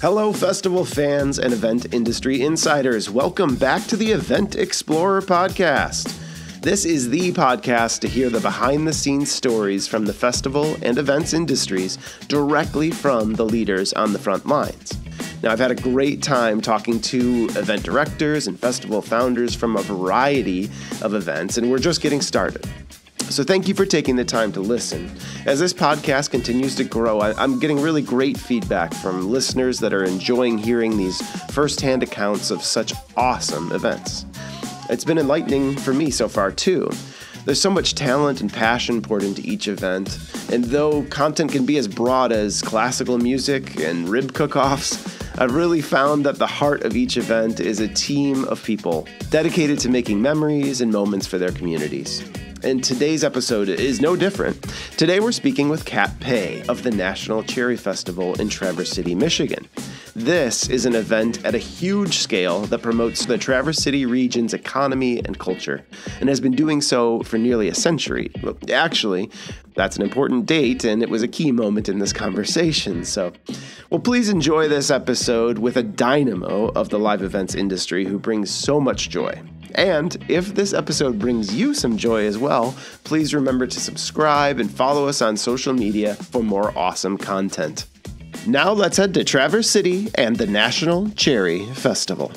Hello, festival fans and event industry insiders. Welcome back to the Event Explorer podcast. This is the podcast to hear the behind-the-scenes stories from the festival and events industries directly from the leaders on the front lines. Now, I've had a great time talking to event directors and festival founders from a variety of events, and we're just getting started. So thank you for taking the time to listen. As this podcast continues to grow, I'm getting really great feedback from listeners that are enjoying hearing these firsthand accounts of such awesome events. It's been enlightening for me so far, too. There's so much talent and passion poured into each event, and though content can be as broad as classical music and rib cook-offs, I've really found that the heart of each event is a team of people dedicated to making memories and moments for their communities. And today's episode is no different. Today we're speaking with Kat Paye of the National Cherry Festival in Traverse City, Michigan. This is an event at a huge scale that promotes the Traverse City region's economy and culture, and has been doing so for nearly a century. Well, actually, that's an important date, and it was a key moment in this conversation. So, please enjoy this episode with a dynamo of the live events industry who brings so much joy. And if this episode brings you some joy as well, please remember to subscribe and follow us on social media for more awesome content. Now let's head to Traverse City and the National Cherry Festival.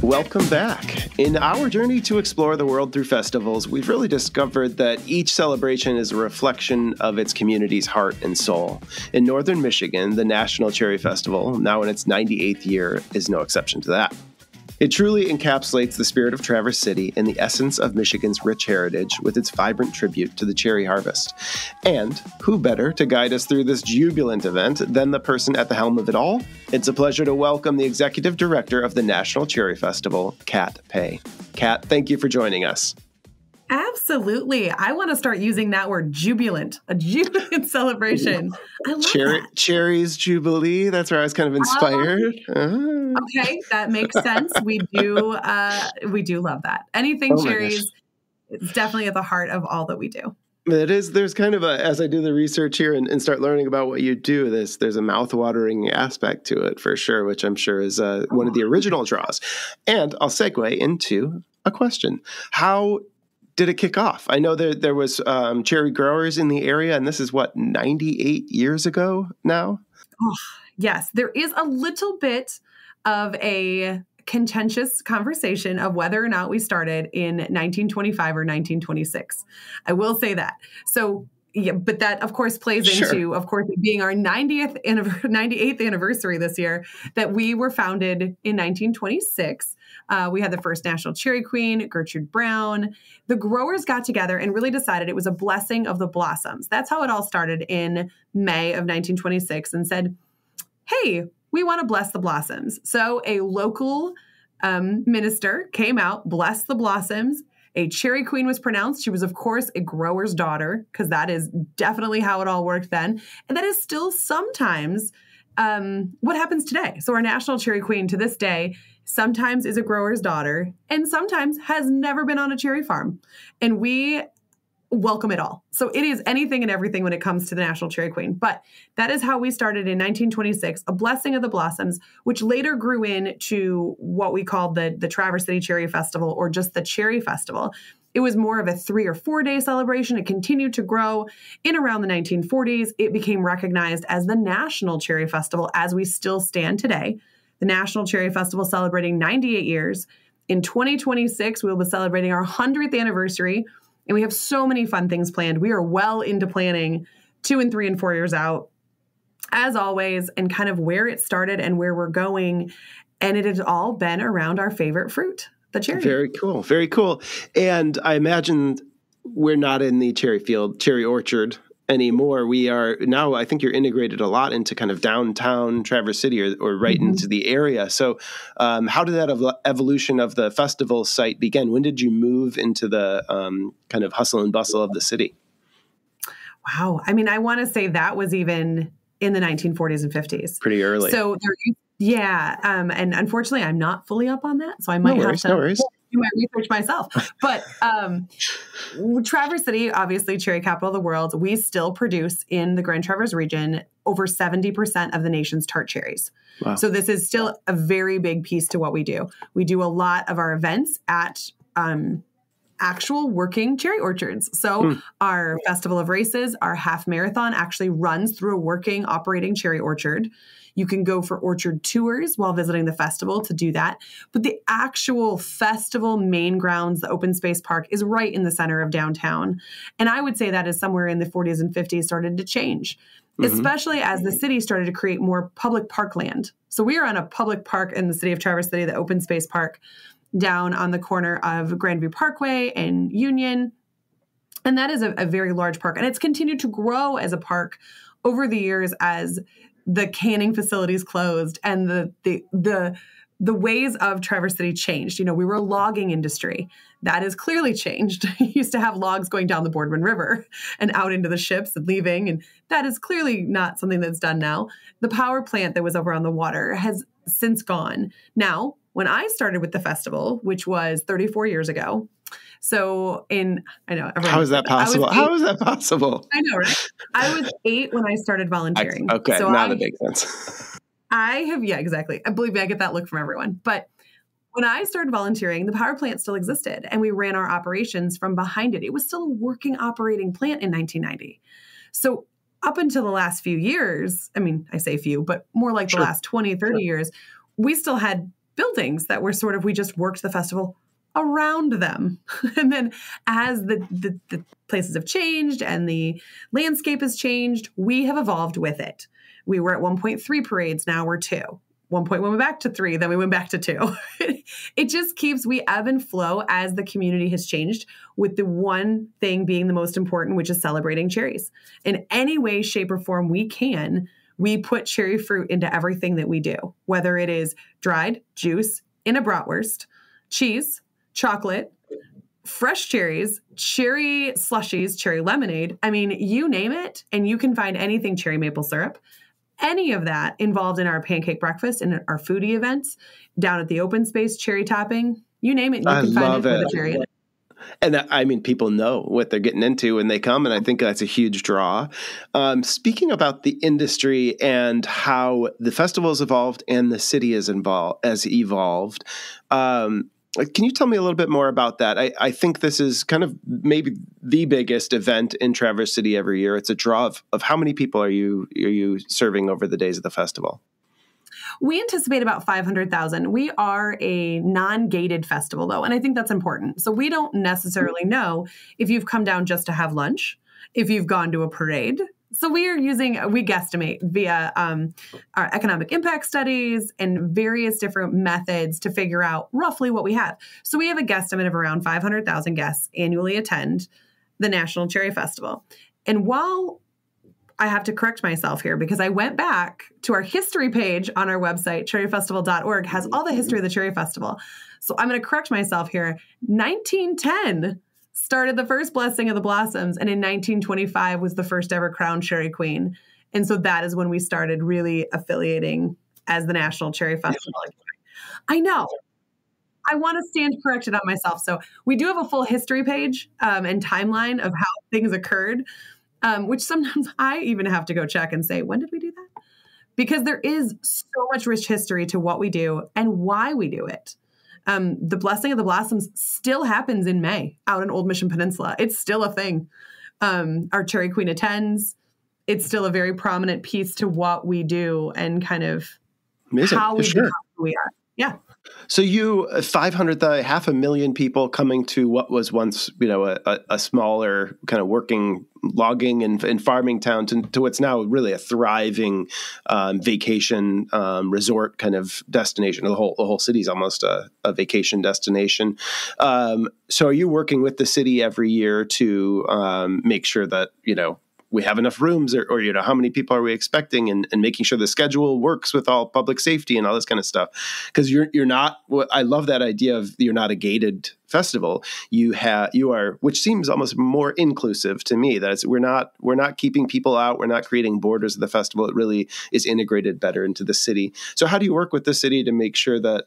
Welcome back. In our journey to explore the world through festivals, we've really discovered that each celebration is a reflection of its community's heart and soul. In northern Michigan, the National Cherry Festival, now in its 98th year, is no exception to that. It truly encapsulates the spirit of Traverse City and the essence of Michigan's rich heritage with its vibrant tribute to the cherry harvest. And who better to guide us through this jubilant event than the person at the helm of it all? It's a pleasure to welcome the Executive Director of the National Cherry Festival, Kat Paye. Kat, thank you for joining us. Absolutely. I want to start using that word, jubilant, a jubilant celebration. I love that. Cherries Jubilee. That's where I was kind of inspired. Okay, that makes sense. We do love that. Anything cherries is definitely at the heart of all that we do. It is. There's kind of as I do the research here and start learning about what you do, there's a mouth-watering aspect to it for sure, which I'm sure is one of the original draws. And I'll segue into a question. How did it kick off? I know there was cherry growers in the area, and this is 98 years ago now? Oh, yes, there is a little bit of a contentious conversation of whether or not we started in 1925 or 1926. I will say that. So, yeah, but that, of course, plays into, of course, being our 98th anniversary this year, that we were founded in 1926. We had the first National Cherry Queen, Gertrude Brown. The growers got together and really decided it was a blessing of the blossoms. That's how it all started in May of 1926 and said, hey, we want to bless the blossoms. So a local minister came out, blessed the blossoms. A cherry queen was pronounced. She was, of course, a grower's daughter, because that is definitely how it all worked then. And that is still sometimes what happens today. So our national cherry queen to this day sometimes is a grower's daughter and sometimes has never been on a cherry farm. And we welcome it all. So it is anything and everything when it comes to the National Cherry Queen. But that is how we started in 1926, a blessing of the blossoms, which later grew into what we called the Traverse City Cherry Festival, or just the Cherry Festival. It was more of a 3 or 4 day celebration. It continued to grow. In around the 1940s, it became recognized as the National Cherry Festival as we still stand today. The National Cherry Festival celebrating 98 years. In 2026, we'll be celebrating our 100th anniversary. And we have so many fun things planned. We are well into planning 2 and 3 and 4 years out, as always, and kind of where it started and where we're going. And it has all been around our favorite fruit, the cherry. Very cool. Very cool. And I imagine we're not in the cherry field, cherry orchard anymore. We are now, I think you're integrated a lot into kind of downtown Traverse City or right into the area. So how did that evolution of the festival site begin? When did you move into the kind of hustle and bustle of the city? Wow. I mean, I want to say that was even in the 1940s and 50s. Pretty early. So yeah. And unfortunately, I'm not fully up on that. So I might have to do my research myself. But Traverse City, obviously cherry capital of the world, we still produce in the Grand Traverse region over 70% of the nation's tart cherries. Wow. So this is still a very big piece to what we do. We do a lot of our events at actual working cherry orchards. So our Festival of Races, our half marathon actually runs through a working operating cherry orchard. You can go for orchard tours while visiting the festival to do that. But the actual festival main grounds, the open space park, is right in the center of downtown. And I would say that is somewhere in the 40s and 50s started to change, especially as the city started to create more public parkland. So we are on a public park in the city of Traverse City, the open space park, down on the corner of Grandview Parkway and Union. And that is a very large park. And it's continued to grow as a park over the years as the canning facilities closed and the ways of Traverse City changed. You know, we were a logging industry. That has clearly changed. You used to have logs going down the Boardman River and out into the ships and leaving. And that is clearly not something that's done now. The power plant that was over on the water has since gone. Now, when I started with the festival, which was 34 years ago, so I know. How is that possible? How is that possible? I know, right? I was 8 when I started volunteering. Okay, so now that makes sense. Yeah, exactly. I believe me, I get that look from everyone. But when I started volunteering, the power plant still existed, and we ran our operations from behind it. It was still a working, operating plant in 1990. So up until the last few years, I mean, I say few, but more like the last 20, 30 years, we still had buildings that were sort of, we just worked the festival around them. And then as the places have changed and the landscape has changed, we have evolved with it. We were at 1.3 parades, now we're 2. 1 point we went back to 3, then we went back to 2. It just keeps, we ebb and flow as the community has changed, with the one thing being the most important, which is celebrating cherries. In any way, shape, or form we can, we put cherry fruit into everything that we do, whether it is dried juice in a bratwurst, cheese, chocolate, fresh cherries, cherry slushies, cherry lemonade. I mean, you name it, and you can find anything cherry maple syrup. Any of that involved in our pancake breakfast and our foodie events down at the open space, cherry topping, you name it, and you can find it with a cherry. And I mean, people know what they're getting into when they come, and I think that's a huge draw. Speaking about the industry and how the festival has evolved and the city has evolved, can you tell me a little bit more about that? I think this is kind of maybe the biggest event in Traverse City every year. It's a draw of how many people are you serving over the days of the festival? We anticipate about 500,000. We are a non-gated festival, though, and I think that's important. So we don't necessarily know if you've come down just to have lunch, if you've gone to a parade. So we guesstimate via our economic impact studies and various different methods to figure out roughly what we have. So we have a guesstimate of around 500,000 guests annually attend the National Cherry Festival. And while I have to correct myself here, because I went back to our history page on our website, cherryfestival.org, has all the history of the Cherry Festival. So I'm going to correct myself here. 1910 started the first blessing of the blossoms, and in 1925 was the first ever crowned Cherry Queen. And so that is when we started really affiliating as the National Cherry Festival. I know. I want to stand corrected on myself. So we do have a full history page and timeline of how things occurred. Which sometimes I even have to go check and say, when did we do that? Because there is so much rich history to what we do and why we do it. The Blessing of the Blossoms still happens in May out in Old Mission Peninsula. It's still a thing. Our Cherry Queen attends. It's still a very prominent piece to what we do and kind of how we become who we are. Yeah. So you, 500,000 people coming to what was once, a smaller kind of working logging and farming town to what's now really a thriving vacation resort kind of destination. The whole city's almost a vacation destination. So are you working with the city every year to make sure that, we have enough rooms or how many people are we expecting and making sure the schedule works with all public safety and all this kind of stuff? Because you're not, I love that idea of you're not a gated festival. You are, which seems almost more inclusive to me. That is, we're not keeping people out. We're not creating borders of the festival. It really is integrated better into the city. So how do you work with the city to make sure that,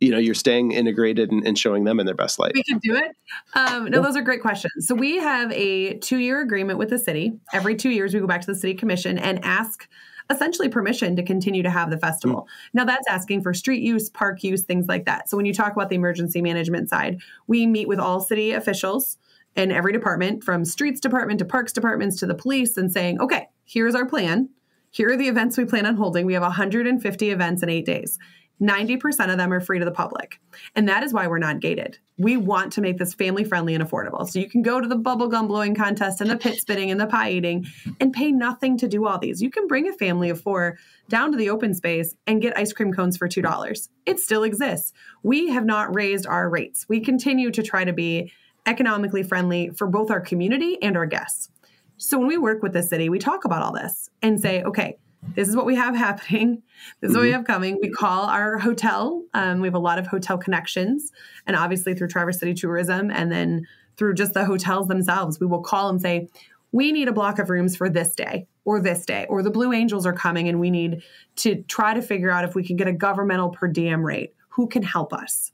you're staying integrated and showing them in their best light? We can do it. No, those are great questions. So we have a 2-year agreement with the city. Every 2 years, we go back to the city commission and ask essentially permission to continue to have the festival. Now that's asking for street use, park use, things like that. So when you talk about the emergency management side, we meet with all city officials in every department, from streets department to parks departments to the police, and saying, okay, here's our plan. Here are the events we plan on holding. We have 150 events in 8 days. 90% of them are free to the public. And that is why we're not gated. We want to make this family friendly and affordable. So you can go to the bubblegum blowing contest and the pit spinning and the pie eating and pay nothing to do all these. You can bring a family of 4 down to the open space and get ice cream cones for $2. It still exists. We have not raised our rates. We continue to try to be economically friendly for both our community and our guests. So when we work with the city, we talk about all this and say, okay, this is what we have happening. This is what we have coming. We call our hotel. We have a lot of hotel connections, and obviously through Traverse City Tourism, and then through just the hotels themselves, we will call and say, we need a block of rooms for this day, or the Blue Angels are coming and we need to try to figure out if we can get a governmental per diem rate. Who can help us?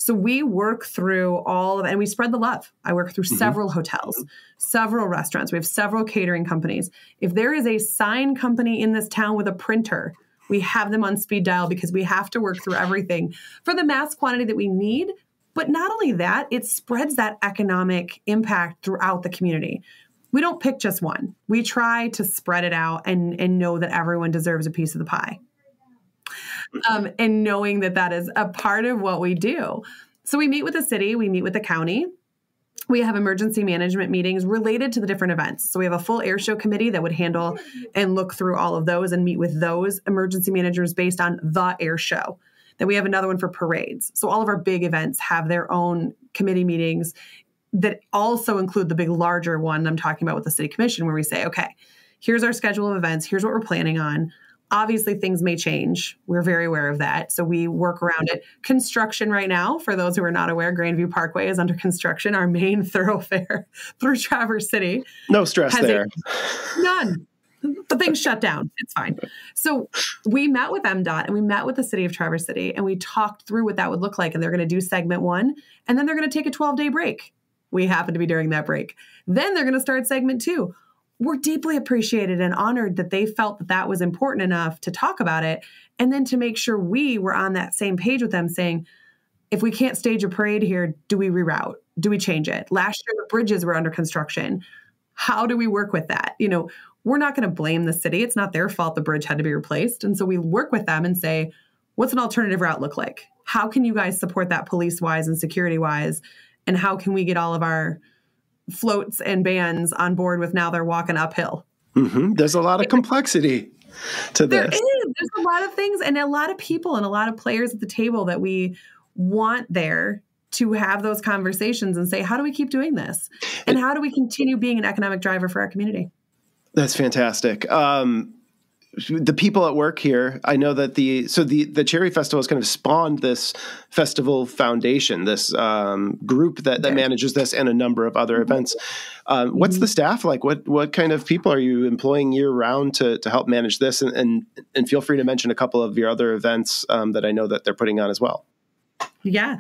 So we work through all of it, and we spread the love. I work through several hotels, several restaurants. We have several catering companies. If there is a sign company in this town with a printer, we have them on speed dial, because we have to work through everything for the mass quantity that we need. But not only that, it spreads that economic impact throughout the community. We don't pick just one. We try to spread it out and know that everyone deserves a piece of the pie. And knowing that that is a part of what we do. So we meet with the city, we meet with the county. We have emergency management meetings related to the different events. So we have a full air show committee that would handle and look through all of those and meet with those emergency managers based on the air show. Then we have another one for parades. So all of our big events have their own committee meetings that also include the big larger one I'm talking about with the city commission, where we say, okay, here's our schedule of events. Here's what we're planning on. Obviously, things may change. We're very aware of that. So we work around it. Construction right now, for those who are not aware, Grandview Parkway is under construction, our main thoroughfare through Traverse City. No stress there. None. The thing's shut down. It's fine. So we met with MDOT and we met with the city of Traverse City, and we talked through what that would look like. And they're going to do segment 1, and then they're going to take a 12-day break. We happen to be during that break. Then they're going to start segment 2. We're deeply appreciated and honored that they felt that that was important enough to talk about it, and then to make sure we were on that same page with them, saying, if we can't stage a parade here, do we reroute? Do we change it? Last year, the bridges were under construction. How do we work with that? We're not going to blame the city. It's not their fault the bridge had to be replaced. And so we work with them and say, what's an alternative route look like? How can you guys support that police-wise and security-wise? And how can we get all of our floats and bands on board with now they're walking uphill? There's a lot of complexity to this. There is. There's a lot of things and a lot of people and a lot of players at the table that we want there to have those conversations and say, how do we keep doing this? And how do we continue being an economic driver for our community? That's fantastic. The people at work here, I know that the Cherry Festival has kind of spawned this festival foundation, this group that manages this and a number of other events. What's the staff like? What kind of people are you employing year round to help manage this? And feel free to mention a couple of your other events that I know that they're putting on as well. Yeah.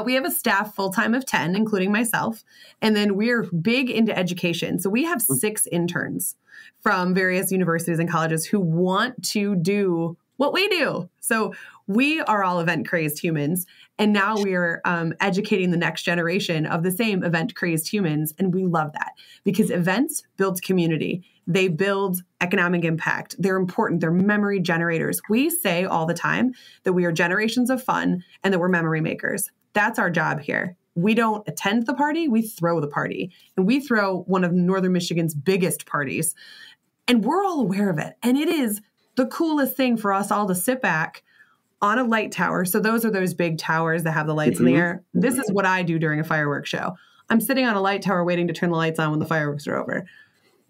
We have a staff full-time of 10, including myself. And then we're big into education. So we have 6 interns from various universities and colleges who want to do what we do. So we are all event-crazed humans. And now we are educating the next generation of the same event-crazed humans. And we love that because events build community. They build economic impact. They're important. They're memory generators. We say all the time that we are generations of fun and that we're memory makers. That's our job here. We don't attend the party. We throw the party. And we throw one of Northern Michigan's biggest parties. And we're all aware of it. And it is the coolest thing for us all to sit back on a light tower. So those are those big towers that have the lights in the air. This is what I do during a fireworks show. I'm sitting on a light tower waiting to turn the lights on when the fireworks are over.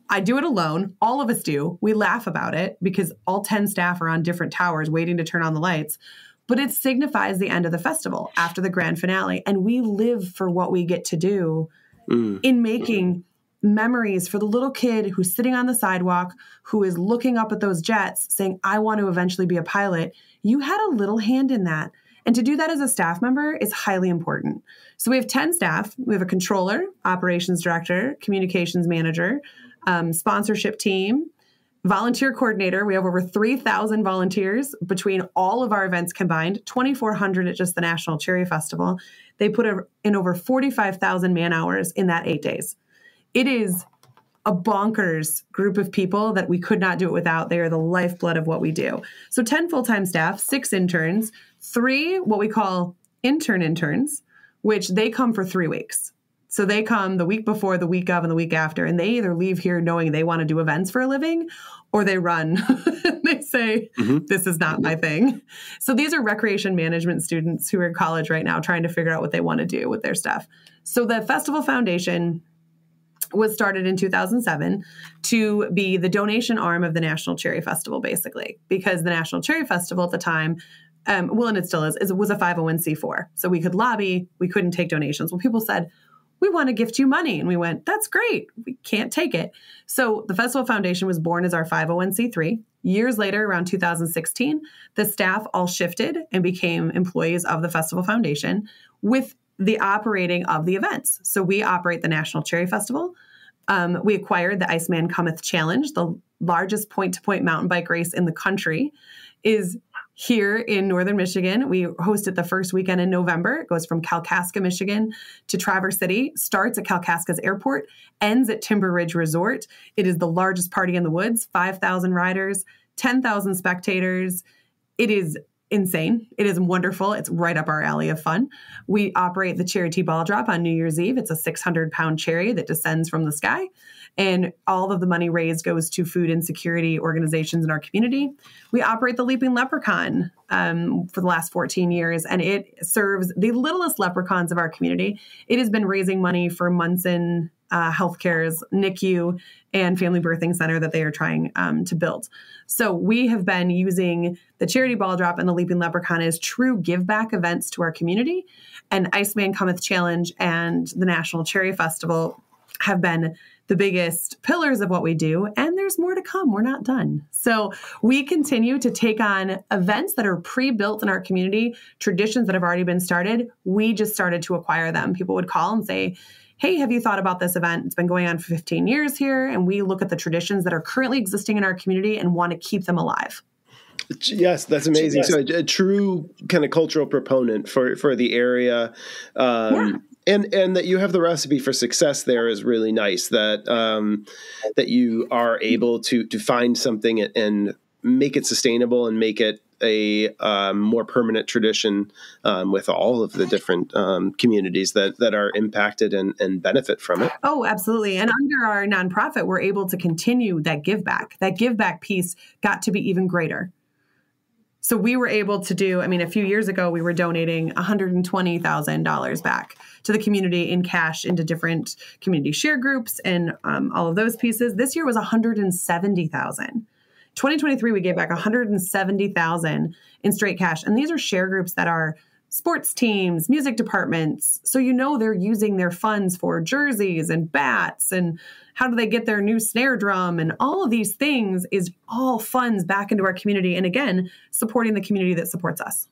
I do it alone. All of us do. We laugh about it because all 10 staff are on different towers waiting to turn on the lights. But it signifies the end of the festival after the grand finale. And we live for what we get to do in making memories for the little kid who's sitting on the sidewalk, who is looking up at those jets saying, I want to eventually be a pilot. You had a little hand in that. And to do that as a staff member is highly important. So we have 10 staff. We have a controller, operations director, communications manager, sponsorship team, volunteer coordinator. We have over 3,000 volunteers between all of our events combined, 2,400 at just the National Cherry Festival. They put in over 45,000 man hours in that 8 days. It is a bonkers group of people that we could not do it without. They are the lifeblood of what we do. So 10 full-time staff, 6 interns, 3 what we call interns, which they come for 3 weeks. So they come the week before, the week of, and the week after, and they either leave here knowing they want to do events for a living, or they run. They say, this is not my thing. So these are recreation management students who are in college right now trying to figure out what they want to do with their stuff. So the Festival Foundation was started in 2007 to be the donation arm of the National Cherry Festival, basically, because the National Cherry Festival at the time, well, and it still is, it was a 501c4. So we could lobby, we couldn't take donations. Well, people said, we want to gift you money. And we went, that's great. We can't take it. So the Festival Foundation was born as our 501c3. Years later, around 2016, the staff all shifted and became employees of the Festival Foundation with the operating of the events. So we operate the National Cherry Festival. We acquired the Iceman Cometh Challenge, the largest point-to-point mountain bike race in the country, is here in Northern Michigan. We host it the first weekend in November. It goes from Kalkaska, Michigan to Traverse City, starts at Kalkaska's airport, ends at Timber Ridge Resort. It is the largest party in the woods, 5,000 riders, 10,000 spectators. It is insane. It is wonderful. It's right up our alley of fun. We operate the Charity Ball Drop on New Year's Eve. It's a 600-pound cherry that descends from the sky. And all of the money raised goes to food insecurity organizations in our community. We operate the Leaping Leprechaun for the last 14 years, and it serves the littlest leprechauns of our community. It has been raising money for Munson Healthcare's NICU and Family Birthing Center that they are trying to build. So we have been using the Charity Ball Drop and the Leaping Leprechaun as true give-back events to our community. And Iceman Cometh Challenge and the National Cherry Festival have been the biggest pillars of what we do, and there's more to come. We're not done. So we continue to take on events that are pre-built in our community, traditions that have already been started. We just started to acquire them. People would call and say, hey, have you thought about this event? It's been going on for 15 years here, and we look at the traditions that are currently existing in our community and want to keep them alive. Yes, that's amazing. Yes. So a true kind of cultural proponent for the area. And that you have the recipe for success there is really nice. That that you are able to find something and make it sustainable and make it a more permanent tradition with all of the different communities that are impacted and benefit from it. Oh, absolutely. And under our nonprofit, we're able to continue that give back. That give back piece got to be even greater. So we were able to do, I mean, a few years ago, we were donating $120,000 back to the community in cash into different community share groups and all of those pieces. This year was $170,000. 2023, we gave back $170,000 in straight cash. And these are share groups that are sports teams, music departments. So you know they're using their funds for jerseys and bats and how do they get their new snare drum, and all of these things is all funds back into our community. And again, supporting the community that supports us.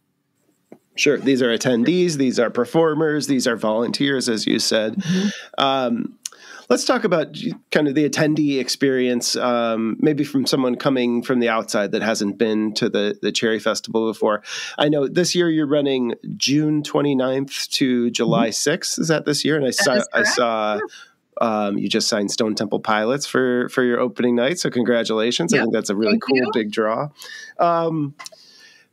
Sure. These are attendees. These are performers. These are volunteers, as you said. Let's talk about kind of the attendee experience, maybe from someone coming from the outside that hasn't been to the Cherry Festival before. I know this year you're running June 29th to July 6th. Is that this year? And I saw you just signed Stone Temple Pilots for your opening night. So congratulations. Yep. I think that's a really cool big draw.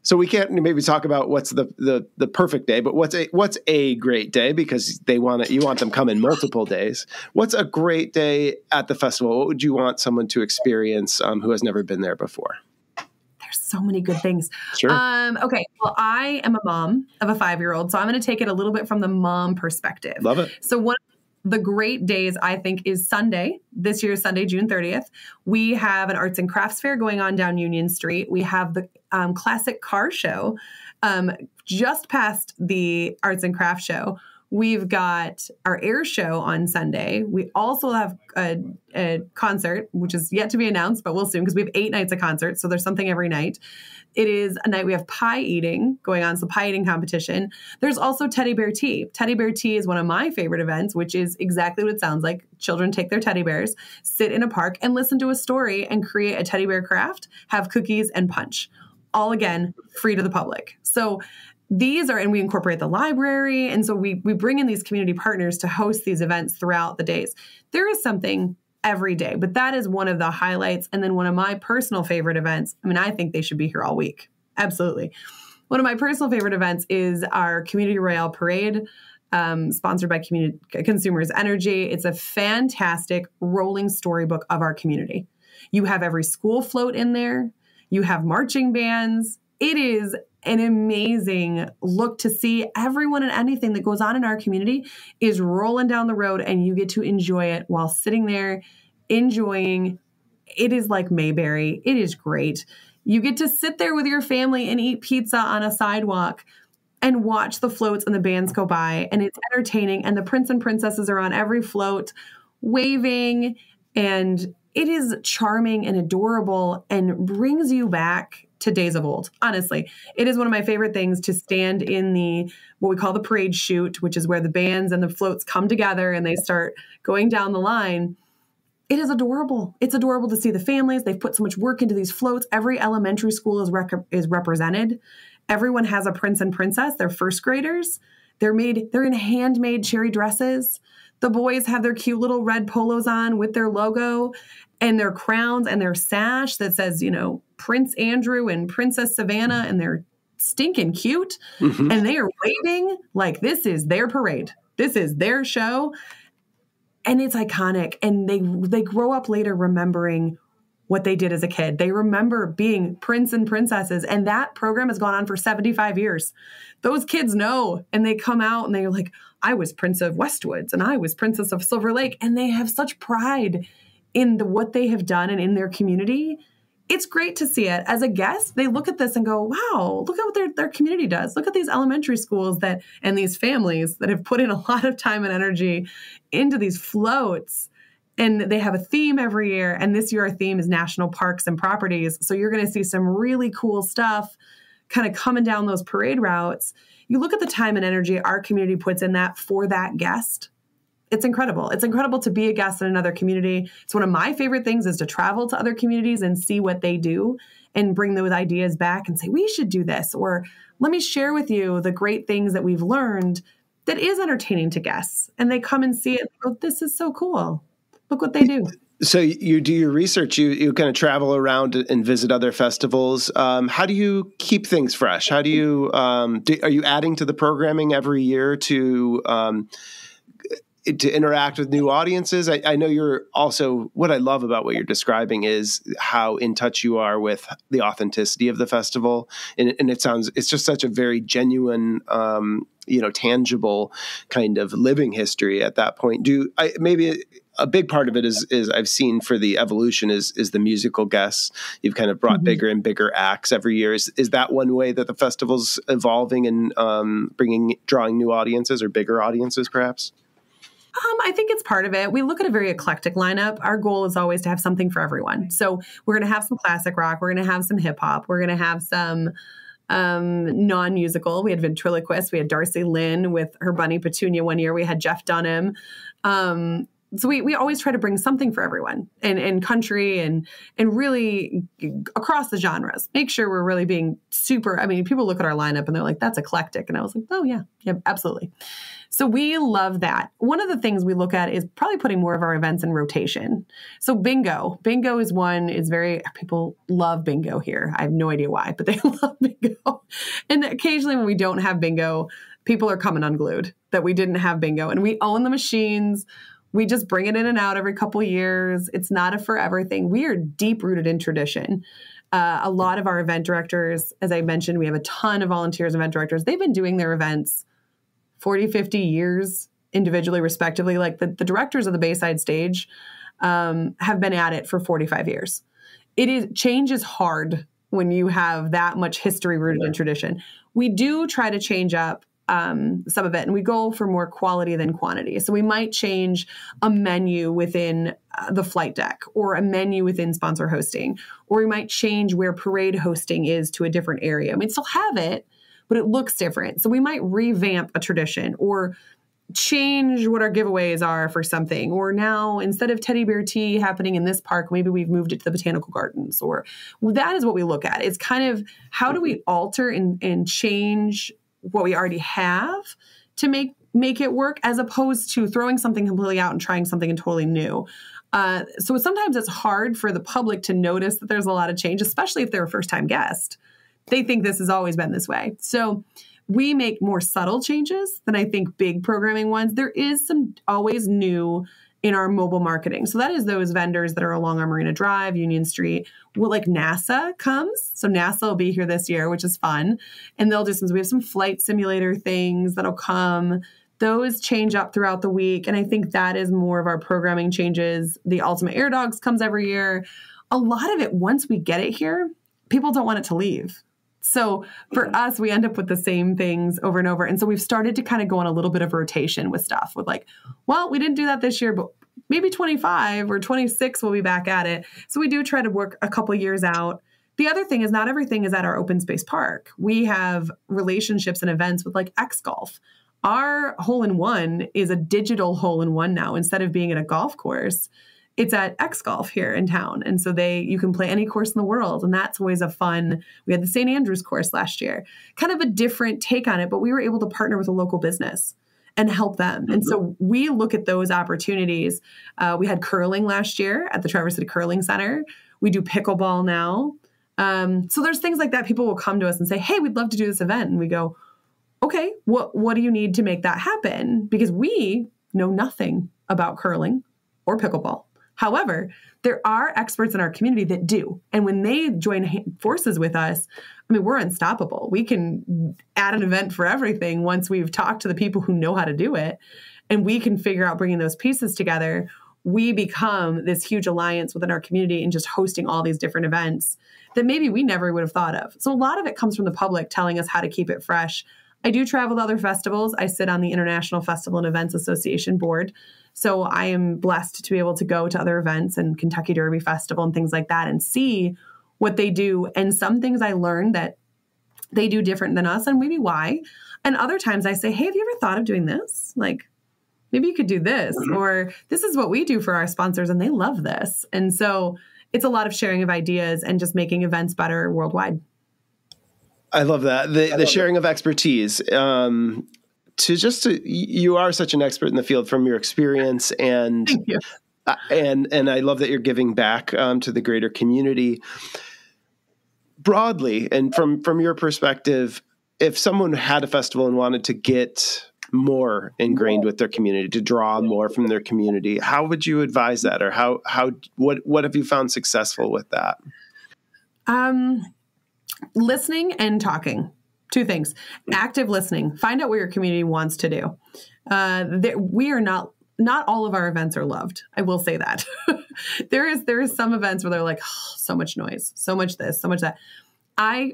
So we can't maybe talk about what's the perfect day, but what's a great day, because you want them coming multiple days. What's a great day at the festival? What would you want someone to experience who has never been there before? There's so many good things. Sure. Okay. Well, I am a mom of a 5-year-old, so I'm going to take it a little bit from the mom perspective. Love it. So one of the great days, I think, is Sunday. This year's Sunday, June 30th. We have an arts and crafts fair going on down Union Street. We have the classic car show just past the arts and crafts show. We've got our air show on Sunday. We also have a concert, which is yet to be announced, but we'll soon because we have 8 nights of concerts. So there's something every night. It is a night we have pie eating going on, so pie eating competition. There's also teddy bear tea. Teddy bear tea is one of my favorite events, which is exactly what it sounds like. Children take their teddy bears, sit in a park, and listen to a story and create a teddy bear craft, have cookies and punch. All, again, free to the public. So these are, and we incorporate the library. And so we bring in these community partners to host these events throughout the days. There is something every day, but that is one of the highlights. And then one of my personal favorite events, I mean, I think they should be here all week. Absolutely. One of my personal favorite events is our Community Royale Parade, sponsored by Consumers Energy. It's a fantastic rolling storybook of our community. You have every school float in there. You have marching bands. It is an amazing look to see everyone and anything that goes on in our community is rolling down the road, and you get to enjoy it while sitting there enjoying. It is like Mayberry. It is great. You get to sit there with your family and eat pizza on a sidewalk and watch the floats and the bands go by, and it's entertaining. And the prince and princesses are on every float waving, and it is charming and adorable and brings you back to days of old. Honestly, it is one of my favorite things to stand in what we call the parade chute, which is where the bands and the floats come together and they start going down the line. It is adorable. It's adorable to see the families. They've put so much work into these floats. Every elementary school is represented. Everyone has a prince and princess. They're first graders. They're in handmade cherry dresses. The boys have their cute little red polos on with their logo and their crowns and their sash that says, Prince Andrew and Princess Savannah, and they're stinking cute. Mm-hmm. And they are waving like this is their parade. This is their show. And it's iconic. And they grow up later remembering what they did as a kid. They remember being prince and princesses. And that program has gone on for 75 years. Those kids know, and they come out and they're like, I was Prince of Westwoods and I was Princess of Silver Lake. And they have such pride in what they have done and in their community. It's great to see it. As a guest, they look at this and go, wow, look at what their community does. Look at these elementary schools and these families that have put in a lot of time and energy into these floats. And they have a theme every year. And this year our theme is national parks and properties. So you're going to see some really cool stuff kind of coming down those parade routes. You look at the time and energy our community puts in that for that guest. It's incredible. It's incredible to be a guest in another community. It's one of my favorite things is to travel to other communities and see what they do and bring those ideas back and say, we should do this. Or let me share with you the great things that we've learned that is entertaining to guests. And they come and see it. Oh, this is so cool. Look what they do. So you do your research, you kind of travel around and visit other festivals. How do you keep things fresh? How do you, are you adding to the programming every year to interact with new audiences? I know you're also, what I love about what you're describing is how in touch you are with the authenticity of the festival. And it's just such a very genuine, tangible kind of living history at that point. Maybe a big part of it is I've seen for the evolution is the musical guests. You've kind of brought bigger and bigger acts every year. Is that one way that the festival's evolving and drawing new audiences or bigger audiences perhaps? I think it's part of it. We look at a very eclectic lineup. Our goal is always to have something for everyone. So we're going to have some classic rock. We're going to have some hip hop. We're going to have some non-musical. We had ventriloquists. We had Darcy Lynn with her bunny Petunia one year. We had Jeff Dunham. So we always try to bring something for everyone and country and really across the genres. Make sure we're really being super. I mean, people look at our lineup and they're like, that's eclectic. And I was like, oh, yeah, absolutely. So we love that. One of the things we look at is probably putting more of our events in rotation. So bingo is one, people love bingo here. I have no idea why, but they love bingo. And occasionally when we don't have bingo, people are coming unglued that we didn't have bingo. And we own the machines. We just bring it in and out every couple of years. It's not a forever thing. We are deep rooted in tradition. A lot of our event directors, as I mentioned, we have a ton of volunteers, event directors. They've been doing their events 40, 50 years individually, respectively. Like the directors of the Bayside stage have been at it for 45 years. Change is hard when you have that much history rooted in tradition. We do try to change up some of it, and we go for more quality than quantity. So we might change a menu within the flight deck, or a menu within sponsor hosting, or we might change where parade hosting is to a different area. I mean, still have it, but it looks different. So we might revamp a tradition, or change what our giveaways are for something. Or now, instead of teddy bear tea happening in this park, maybe we've moved it to the botanical gardens. Or that is what we look at. It's kind of, how do we alter and change what we already have to make it work, as opposed to throwing something completely out and trying something totally new. So sometimes it's hard for the public to notice that there's a lot of change, especially if they're a first-time guest. They think this has always been this way. So we make more subtle changes than I think big programming ones. There is some always new in our mobile marketing. So that is those vendors that are along our Marina Drive, Union Street. Well, like NASA comes. So NASA will be here this year, which is fun. And they'll do we have some flight simulator things that'll come. Those change up throughout the week. And I think that is more of our programming changes. The Ultimate Air Dogs comes every year. A lot of it, once we get it here, people don't want it to leave. So for us, we end up with the same things over and over. And so we've started to kind of go on a little bit of rotation with stuff with like, well, we didn't do that this year, but maybe 25 or 26 we'll be back at it. So we do try to work a couple years out. The other thing is not everything is at our open space park. We have relationships and events with like X Golf. Our hole-in-one is a digital hole-in-one now. Instead of being at a golf course, it's at X Golf here in town. And so you can play any course in the world. And that's always a fun. We had the St. Andrews course last year, kind of a different take on it, but we were able to partner with a local business and help them. And so we look at those opportunities. We had curling last year at the Traverse City Curling Center. We do pickleball now. So there's things like that. People will come to us and say, hey, we'd love to do this event. And we go, okay, what do you need to make that happen? Because we know nothing about curling or pickleball. However, there are experts in our community that do. And when they join forces with us, I mean, we're unstoppable. We can add an event for everything once we've talked to the people who know how to do it. And we can figure out bringing those pieces together. We become this huge alliance within our community and just hosting all these different events that maybe we never would have thought of. So a lot of it comes from the public telling us how to keep it fresh. I do travel to other festivals. I sit on the International Festival and Events Association board. So I am blessed to be able to go to other events and Kentucky Derby Festival and things like that and see what they do. And some things I learned that they do different than us and maybe why. And other times I say, hey, have you ever thought of doing this? Like, maybe you could do this, or this is what we do for our sponsors and they love this. And so it's a lot of sharing of ideas and just making events better worldwide. I love that. The sharing of expertise. You are such an expert in the field from your experience, and Thank you. And I love that you're giving back to the greater community broadly. And from your perspective, if someone had a festival and wanted to get more ingrained with their community, to draw more from their community, how would you advise that, or what have you found successful with that? Listening and talking. Two things. Active listening. Find out what your community wants to do. We are not all of our events are loved. I will say that. There is some events where they're like, oh, so much noise, so much this, so much that. I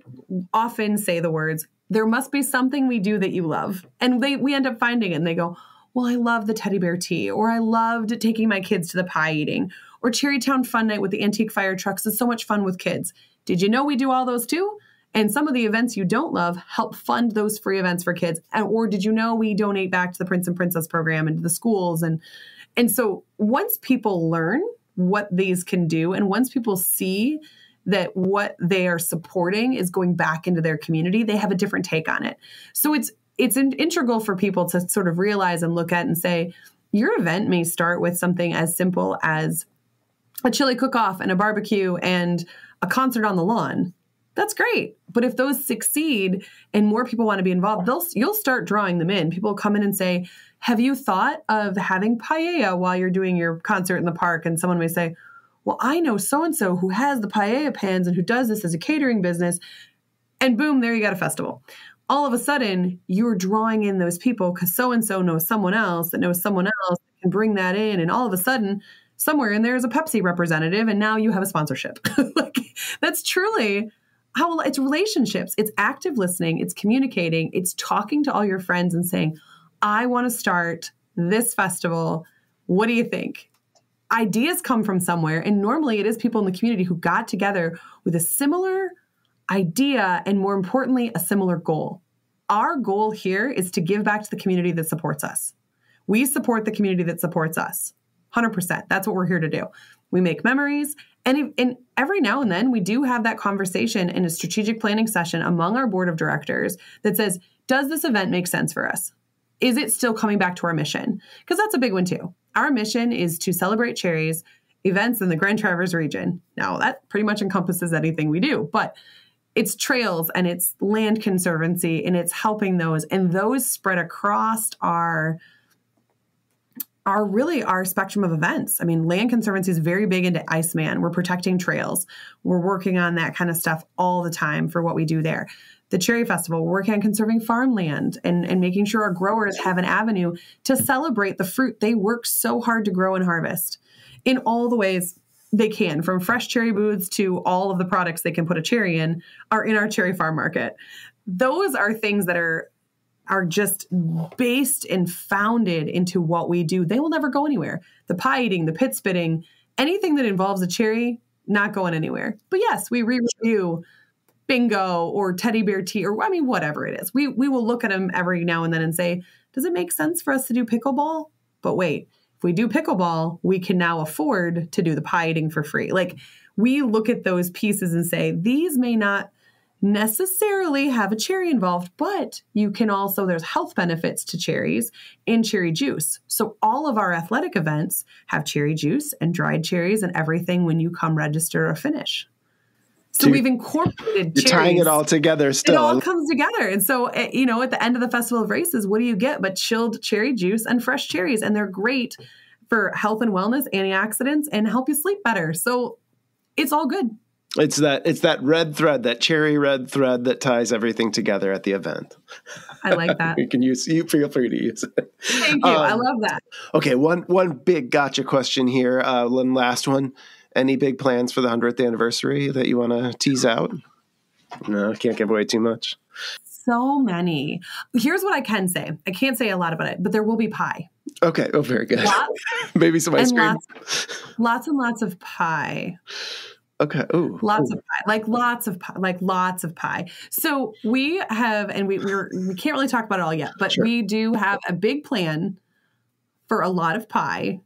often say the words, there must be something we do that you love. And we end up finding it and they go, well, I love the teddy bear tea, or I loved taking my kids to the pie eating, or Cherrytown Fun Night with the antique fire trucks is so much fun with kids. Did you know we do all those too? And some of the events you don't love help fund those free events for kids. Or did you know we donate back to the Prince and Princess program and to the schools? And so once people learn what these can do, and once people see that what they are supporting is going back into their community, they have a different take on it. So it's integral for people to sort of realize and look at and say, your event may start with something as simple as a chili cook-off and a barbecue and a concert on the lawn. That's great. But if those succeed and more people want to be involved, you'll start drawing them in. People come in and say, have you thought of having paella while you're doing your concert in the park? And someone may say, well, I know so-and-so who has the paella pans and who does this as a catering business. And boom, there you got a festival. All of a sudden, you're drawing in those people because so-and-so knows someone else that knows someone else that can bring that in. And all of a sudden, somewhere in there is a Pepsi representative, and now you have a sponsorship. Like, that's truly It's relationships. It's active listening. It's communicating. It's talking to all your friends and saying, I want to start this festival. What do you think? Ideas come from somewhere. And normally it is people in the community who got together with a similar idea and, more importantly, a similar goal. Our goal here is to give back to the community that supports us. We support the community that supports us. 100%. That's what we're here to do. We make memories. And every now and then we do have that conversation in a strategic planning session among our board of directors that says, does this event make sense for us? Is it still coming back to our mission? Because that's a big one too. Our mission is to celebrate cherries events in the Grand Traverse region. Now that pretty much encompasses anything we do, but it's trails and it's land conservancy and it's helping those. And those spread across our spectrum of events. I mean, land conservancy is very big into Iceman. We're protecting trails. We're working on that kind of stuff all the time for what we do there. The Cherry Festival, we're working on conserving farmland and making sure our growers have an avenue to celebrate the fruit they work so hard to grow and harvest in all the ways they can, from fresh cherry booths to all of the products they can put a cherry in are in our cherry farm market. Those are things that are just based and founded into what we do. They will never go anywhere. The pie eating, the pit spitting, anything that involves a cherry, not going anywhere. But yes, we re-review bingo or teddy bear tea or whatever it is. We will look at them every now and then and say, does it make sense for us to do pickleball? But wait, if we do pickleball, we can now afford to do the pie eating for free. Like, we look at those pieces and say, these may not necessarily have a cherry involved, but you can also, there's health benefits to cherries and cherry juice. So all of our athletic events have cherry juice and dried cherries and everything when you come register or finish. So we've incorporated cherries. You're tying it all together still. It all comes together. And so, at the end of the Festival of Races, what do you get but chilled cherry juice and fresh cherries? And they're great for health and wellness, antioxidants, and help you sleep better. So it's all good. It's that red thread, that cherry red thread that ties everything together at the event. I like that. You feel free to use it. Thank you. I love that. Okay, one big gotcha question here. One last one. Any big plans for the 100th anniversary that you want to tease out? No, can't give away too much. So many. Here's what I can say. I can't say a lot about it, but there will be pie. Okay. Oh, very good. Maybe some ice cream. Lots and lots of pie. Okay. Ooh. Lots of pie, lots of pie. So we have, and we can't really talk about it all yet, but sure, we do have a big plan for a lot of pie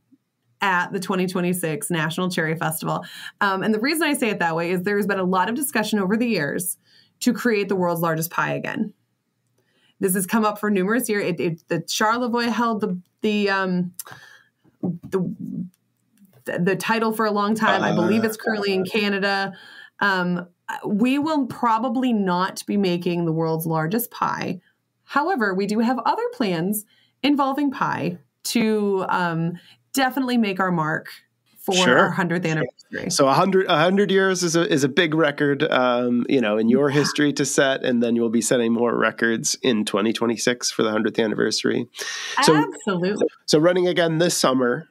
at the 2026 National Cherry Festival. And the reason I say it that way is there's been a lot of discussion over the years to create the world's largest pie again. This has come up for numerous years. The Charlevoix held the title for a long time. I believe it's currently in Canada. We will probably not be making the world's largest pie. However, we do have other plans involving pie to definitely make our mark for our 100th anniversary. So 100 years is a big record, in your history to set, and then you'll be setting more records in 2026 for the 100th anniversary. Absolutely. So running again this summer,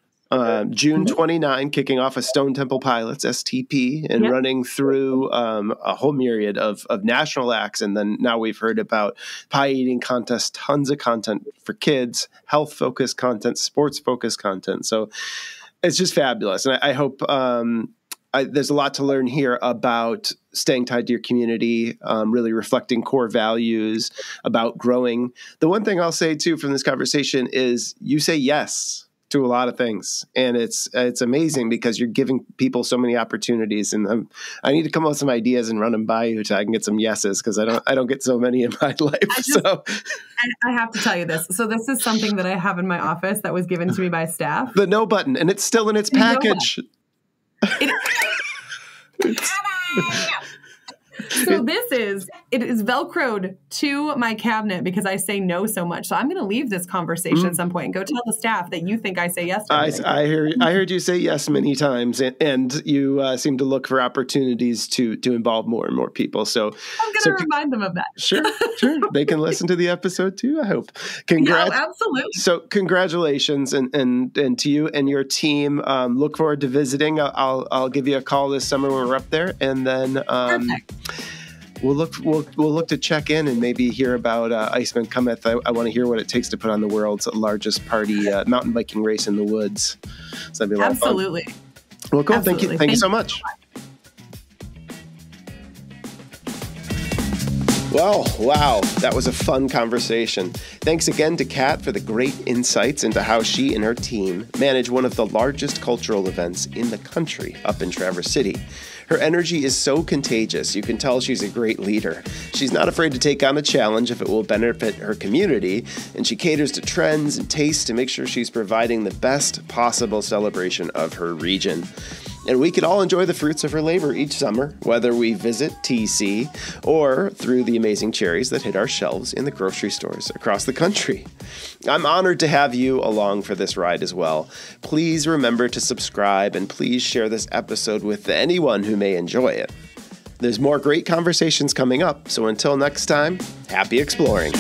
June 29, kicking off a Stone Temple Pilots, STP, and running through a whole myriad of national acts. And then now we've heard about pie eating contests, tons of content for kids, health-focused content, sports-focused content. So it's just fabulous. And I hope there's a lot to learn here about staying tied to your community, really reflecting core values, about growing. The one thing I'll say, too, from this conversation is you say yes to a lot of things. And it's amazing because you're giving people so many opportunities. And I need to come up with some ideas and run them by you so I can get some yeses, because I don't get so many in my life. I have to tell you this. So this is something that I have in my office that was given to me by staff. The no button, and it's still in its package. So it is Velcroed to my cabinet because I say no so much. So I'm going to leave this conversation at some point and go tell the staff that you think I say yes to everything. I heard you say yes many times, and you seem to look for opportunities to involve more and more people. So I'm going to remind them of that. Sure. They can listen to the episode too, I hope. Congrats. Yeah, absolutely. So congratulations and to you and your team. Look forward to visiting. I'll give you a call this summer when we're up there, and then we'll look to check in and maybe hear about Iceman Cometh. I want to hear what it takes to put on the world's largest party mountain biking race in the woods. So that'd be a lot of fun. Absolutely. Well, cool. Absolutely. Thank you so much. Well, wow, that was a fun conversation. Thanks again to Kat for the great insights into how she and her team manage one of the largest cultural events in the country up in Traverse City. Her energy is so contagious, you can tell she's a great leader. She's not afraid to take on a challenge if it will benefit her community, and she caters to trends and tastes to make sure she's providing the best possible celebration of her region. And we can all enjoy the fruits of her labor each summer, whether we visit TC or through the amazing cherries that hit our shelves in the grocery stores across the country. I'm honored to have you along for this ride as well. Please remember to subscribe and please share this episode with anyone who may enjoy it. There's more great conversations coming up, so until next time, happy exploring.